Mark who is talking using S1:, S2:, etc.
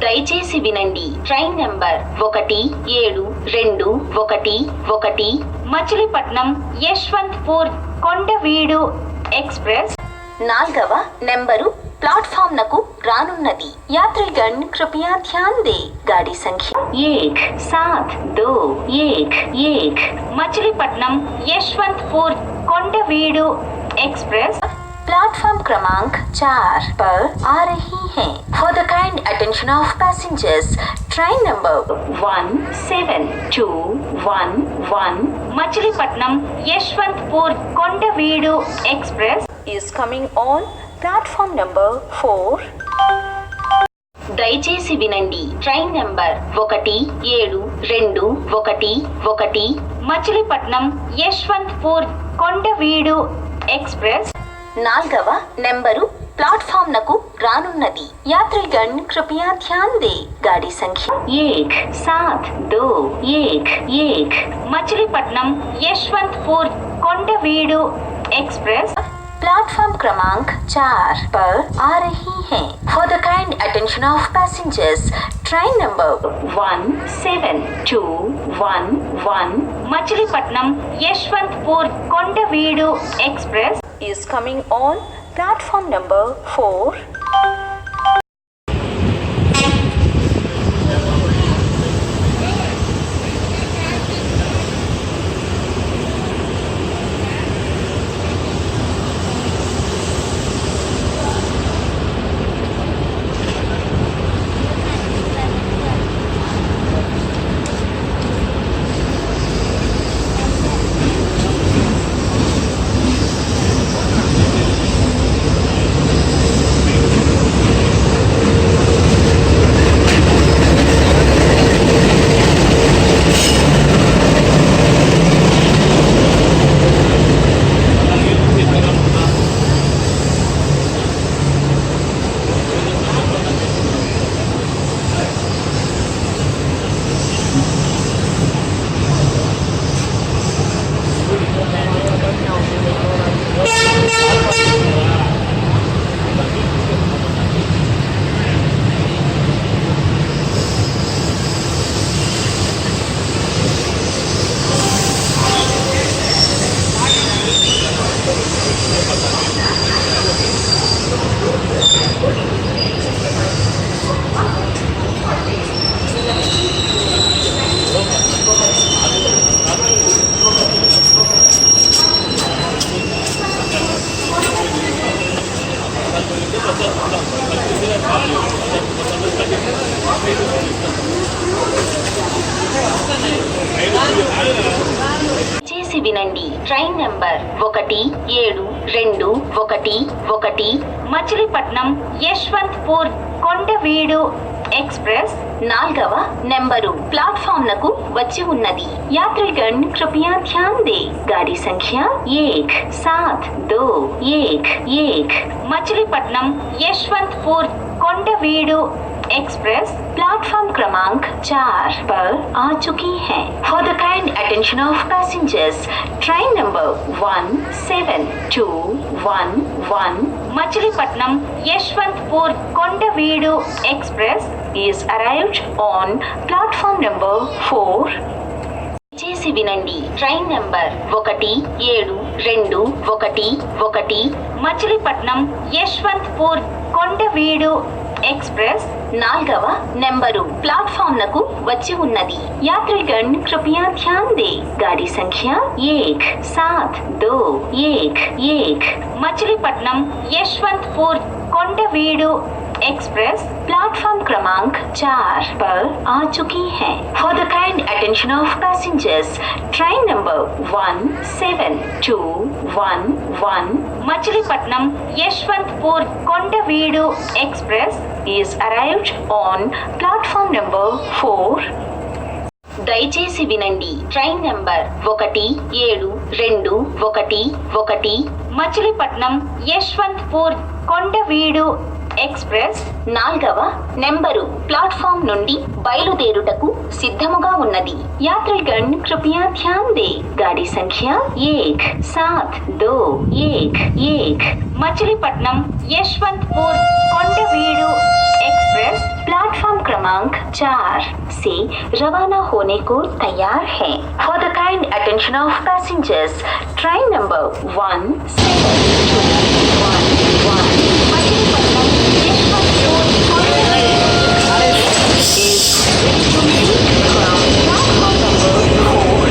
S1: దయచేసి వినండి. Train number 1721 Machilipatnam Yesvantpur Kondaveedu express 4వ నెంబరు प्लेटफॉर्म नकु रानुन्नदी। यात्रीगण कृपया ध्यान दे। गाड़ी संख्या 1721 मछलीपट्टनम यशवंतपुर कोंडवीडु एक्सप्रेस प्लेटफॉर्म क्रमांक 4 पर आ रही है। For the kind attention of passengers, train number 17211 Machilipatnam Yesvantpur Kondaveedu express is coming on platform number 4। దయచేసి వినండి. Train number 1721 Machilipatnam Yesvantpur Kondaveedu express 4వ నెంబరు प्लेटफॉर्म नकु रानुन्नदी। यात्रीगण कृपया ध्यान दे। गाड़ी संख्या 1721 मचिलीपट्टनम यशवंतपुर कोंडवीडु एक्सप्रेस प्लेटफॉर्म क्रमांक 4 पर आ रही है। For the kind attention of passengers, train number 1721 Machilipatnam Yesvantpur Kondaveedu express is coming on platform number 4। చేసి వినండి. Train number 1721 Machilipatnam Yesvantpur Kondaveedu express 4వ నెంబరు प्लेटफॉर्म नकु వచ్చి ఉన్నది। यात्रीगण कृपया ध्यान दे। गाड़ी संख्या 1721 मचिलीपट्टनम यशवंतपुर कोंडवीडु एक्सप्रेस प्लेटफॉर्म क्रमांक 4 पर आ चुकी है। For the kind attention of passengers, train number 1721 Machilipatnam Yesvantpur Kondaveedu express is arrived on platform number 4। చేసి వినండి. Train number 1721 Machilipatnam Yesvantpur Kondaveedu express 4వ నెంబరు प्लेटफॉर्म नकु వచ్చి ఉన్నది। यात्रीगण कृपया ध्यान दे। गाड़ी संख्या 1721 मचिलीपट्टनम यशवंतपुर कोंडवीडु एक्सप्रेस प्लेटफॉर्म क्रमांक 4 पर आ चुकी है। For the kind attention of passengers, train number 1721 Machilipatnam Yesvantpur Kondaveedu express is arrived on platform number 4। దయచేసి వినండి. Train number 1721 Machilipatnam Yesvantpur Kondaveedu express 4వ నెంబరు प्लेटफॉर्म నుండి బయలుదేరుటకు సిద్ధముగా ఉన్నది। यात्रीगण कृपया ध्यान दे। गाड़ी संख्या 1721 मचिलीपट्टनम यशवंतपुर कोंडवीडु एक्सप्रेस प्लेटफॉर्म क्रमांक 4 से रवाना होने को तैयार है। For the kind attention of passengers, train number 172111 Machilipatnam Yesvantpur is ready to leave from platform number 4.